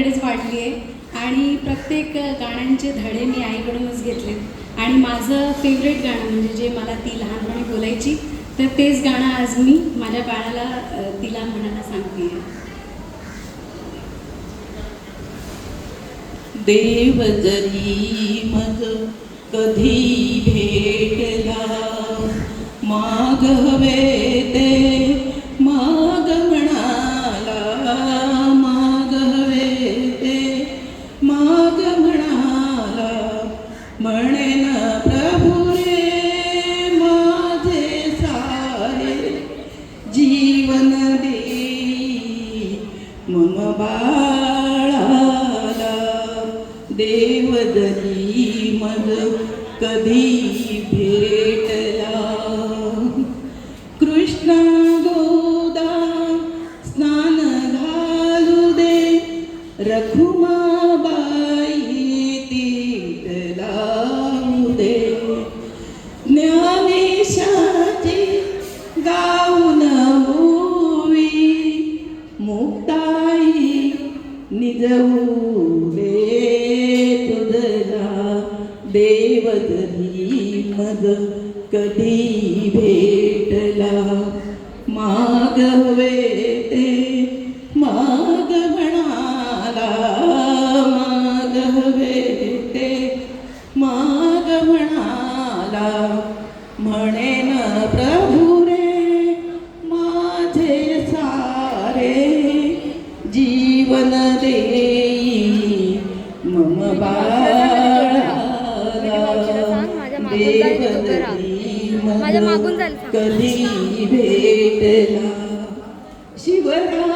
आईकडेच वाढली आहे आणि प्रत्येक गाण्यांचे धडे मी आईकडूनच घेतलेत आणि माझं फेवरेट गाणं म्हणजे जे मला ती लहानपणी बोलायची तर तेच गाणं आज मी माझ्या बाळाला तिला म्हणायला सांगते आहे. देव जरी मग कधी भेटला मागवे ते माग म्हणाला, मागवे ते माग म्हणाला, म्हणेन प्रभू रे माझे सारे जीवन देई मम बाळाला. देव जरी मग कधी भेटला कृष्णा गोदा स्नान घालू दे, रखुमाबाई तीत लावू दे, ज्ञानेशाची गाऊन ओवी मुक्ताई निजवू दे तुझला. देव जरी मग कधी भेटला मागवे ते माग म्हणाला, मागवे ते माग म्हणाला, म्हणेन प्रभू रे माझे सारे जीवन देई मम बाळाला. देव जरी मग कधी भेटला शिवराम